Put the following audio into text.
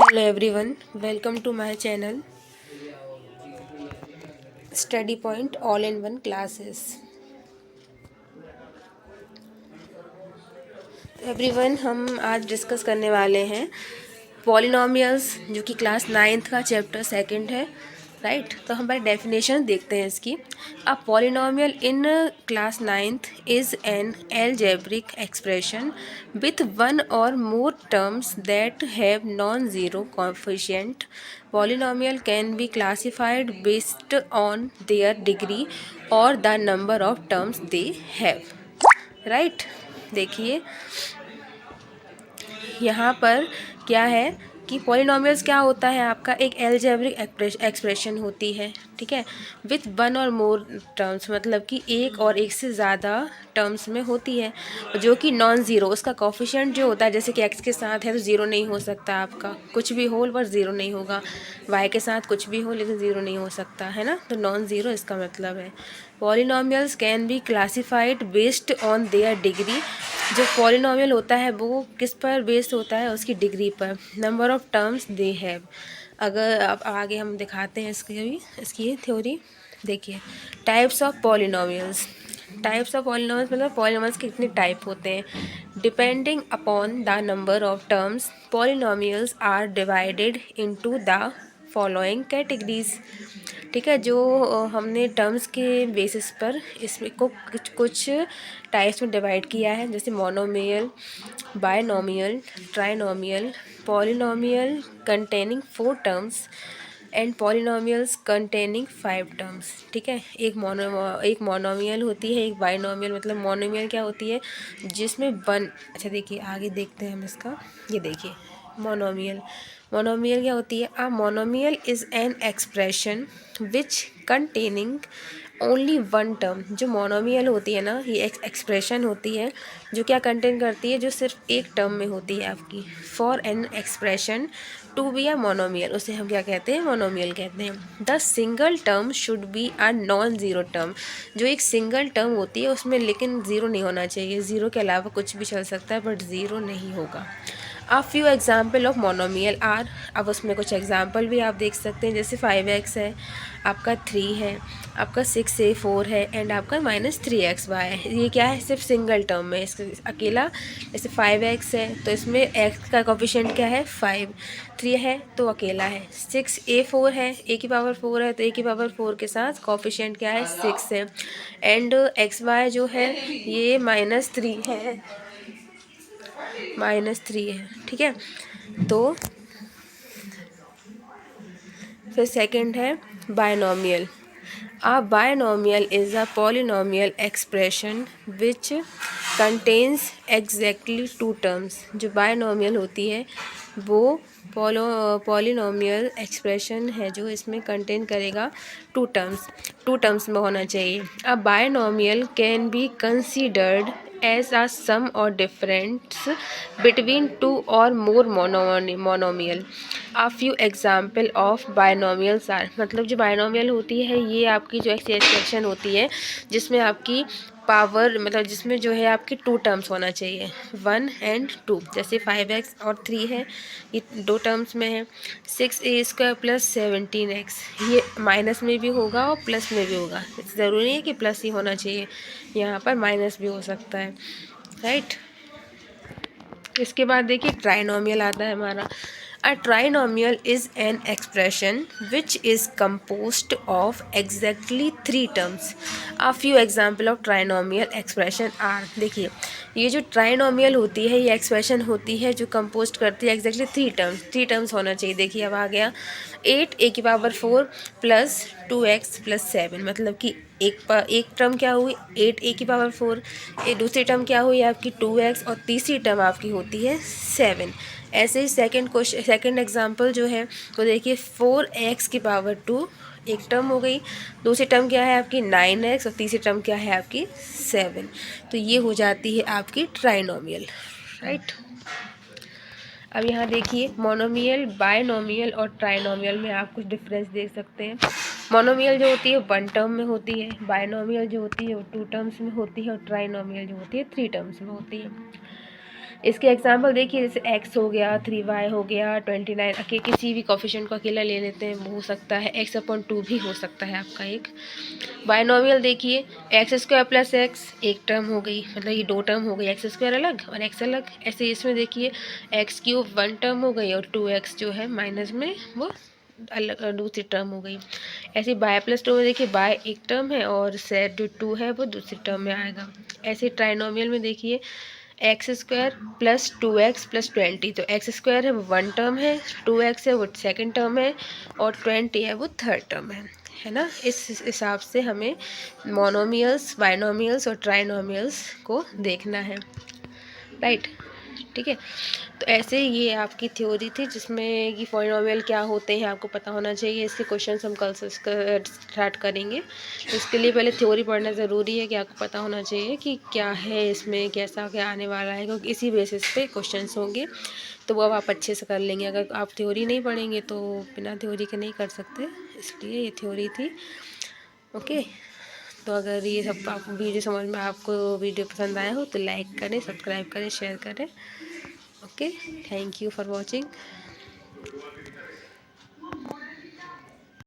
Hello everyone, welcome to my channel Study Point All in One Classes। Everyone हम आज discuss करने वाले हैं पॉलिनोमियल्स, जो कि क्लास 9th का चैप्टर सेकंड है। राइट, तो हम बाय डेफिनेशन देखते हैं इसकी। A polynomial in class 9th is an algebraic expression with one or more terms that have non zero coefficient. Polynomial can be classified based on their degree or the number of terms they have. Right, देखिए यहाँ पर क्या है कि polynomials क्या होता है, आपका एक एलजेब्रिक एक्सप्रेशन होती है, ठीक है, with one or more terms, मतलब कि एक और एक से ज़्यादा टर्म्स में होती है, जो कि नॉन ज़ीरो, उसका कोफिशिएंट जो होता है, जैसे कि एक्स के साथ है तो ज़ीरो नहीं हो सकता, आपका कुछ भी हो पर ज़ीरो नहीं होगा, वाई के साथ कुछ भी हो लेकिन ज़ीरो नहीं हो सकता है ना, तो नॉन ज़ीरो इसका मतलब है। Polynomials can be classified based on their degree. जो पॉलिनोमियल होता है वो किस पर बेस्ड होता है, उसकी डिग्री पर। Number of terms they have. अगर अब आगे हम दिखाते हैं इसकी थ्योरी। देखिए, types of polynomials. Types of polynomials मतलब पॉलिनोमियल्स के कितने टाइप होते हैं। Depending upon the number of terms polynomials are divided into the following categories. ठीक है, जो हमने टर्म्स के बेसिस पर इसमें को कुछ टाइप्स में डिवाइड किया है, जैसे monomial, binomial, trinomial, polynomial containing 4 terms and polynomials containing 5 terms. ठीक है, एक मोनोमियल होती है, एक बायनोमियल। मतलब मोनोमियल क्या होती है, जिसमें वन, अच्छा देखिए आगे देखते हैं हम इसका। ये देखिए मोनोमियल। मोनोमियल क्या होती है, a monomial is an expression which containing only one term. जो मोनोमियल होती है ना, ये एक्सप्रेशन होती है जो क्या कंटेन करती है, जो सिर्फ एक टर्म में होती है आपकी। For an expression to be a monomial, उसे हम क्या कहते हैं, मोनोमियल कहते हैं। The single term should be a non zero term. जो एक सिंगल टर्म होती है उसमें लेकिन ज़ीरो नहीं होना चाहिए, ज़ीरो के अलावा कुछ भी चल सकता है बट ज़ीरो नहीं होगा। A few example of monomial are, अब उसमें कुछ एग्जाम्पल भी आप देख सकते हैं, जैसे 5x है, आपका 3 है, आपका 6a 4 है, एंड आपका -3xy है। ये क्या है, सिर्फ सिंगल टर्म में इसका अकेला। जैसे 5x है तो इसमें x का कोफिशिएंट क्या है, 5। 3 है तो अकेला है। 6a 4 है, a की पावर 4 है, तो a की पावर 4 के साथ कोफिशिएंट क्या है, 6 है। एंड xy जो है ये -3 है, -3 है। ठीक है, तो फिर सेकंड है binomial. A binomial is a polynomial expression which contains exactly two terms। जो बायनोमियल होती है वो पॉलिनोमियल एक्सप्रेशन है जो इसमें कंटेन करेगा टू टर्म्स में होना चाहिए। A binomial can be considered as a sum or difference between two or more monomial. A few example of binomials are, मतलब जो बायनोमियल होती है ये आपकी जो एक्सप्रेशन होती है जिसमें आपकी पावर, मतलब जिसमें जो है आपकी टू टर्म्स होना चाहिए, 1 and 2। जैसे 5x और 3 है, ये दो टर्म्स में है। 6a² + 17x, ये माइनस में भी होगा और प्लस में भी होगा, ज़रूरी नहीं है कि प्लस ही होना चाहिए, यहाँ पर माइनस भी हो सकता है। राइट, इसके बाद देखिए ट्राइनोमियल आता है हमारा। A trinomial is an expression which is composed of exactly 3 terms. A few example of trinomial expression are, देखिए ये जो ट्राइनोमियल होती है ये एक्सप्रेशन होती है जो कंपोस्ट करती है एग्जैक्टली 3 टर्म्स होना चाहिए। देखिए अब आ गया 8a की पावर 4 + 2x + 7, मतलब कि एक टर्म क्या हुई 8a की पावर 4, दूसरी टर्म क्या हुई आपकी 2x, और तीसरी टर्म आपकी होती है 7। ऐसे ही सेकंड एग्जांपल जो है तो देखिए 4x की पावर 2 एक टर्म हो गई, दूसरी टर्म क्या है आपकी 9x, और तीसरी टर्म क्या है आपकी 7। तो ये हो जाती है आपकी ट्राइनोमियल। राइट, अब यहाँ देखिए मोनोमियल, बायनोमियल और ट्राइनोमियल में आप कुछ डिफरेंस देख सकते हैं। मोनोमियल जो होती है 1 टर्म में होती है, बायनोमियल जो होती है वो 2 टर्म्स में होती है, और ट्राइनोमियल जो होती है 3 टर्म्स में होती है। इसके एग्जाम्पल देखिए, जैसे x हो गया, 3y हो गया, 29, किसी भी कोफिशिएंट को अकेला ले लेते हैं, वो हो सकता है x/2 भी हो सकता है आपका एक। बायनोमियल देखिए, x² प्लस x एक टर्म हो गई, मतलब ये दो टर्म हो गई, x² अलग और x अलग। ऐसे इसमें देखिए x³ वन टर्म हो गई और 2x जो है माइनस में वो अलग दूसरी टर्म हो गई। ऐसे y+2 में देखिए y एक टर्म है और z जो 2 है वो दूसरी टर्म में आएगा। ऐसे ट्राइनोमियल में देखिए x² प्लस 2x प्लस 20, तो x² है वो वन टर्म है, 2x है वो सेकंड टर्म है और 20 है वो थर्ड टर्म है ना। इस हिसाब से हमें मोनोमियल्स, बाइनोमियल्स और ट्राइनोमियल्स को देखना है, राइट। ठीक है, तो ऐसे ये आपकी थ्योरी थी जिसमें कि पॉलिनोमियल क्या होते हैं आपको पता होना चाहिए। इसके क्वेश्चंस हम कल से स्टार्ट करेंगे, तो इसके लिए पहले थ्योरी पढ़ना ज़रूरी है कि आपको पता होना चाहिए कि क्या है इसमें, कैसा क्या आने वाला है, क्योंकि इसी बेसिस पे क्वेश्चंस होंगे। तो वो अब आप अच्छे से कर लेंगे। अगर आप थ्योरी नहीं पढ़ेंगे तो बिना थ्योरी के नहीं कर सकते, इसलिए ये थ्योरी थी। ओके, तो अगर ये सब आपको वीडियो समझ में, आपको वीडियो पसंद आया हो तो लाइक करें, सब्सक्राइब करें, शेयर करें। Okay, thank you for watching.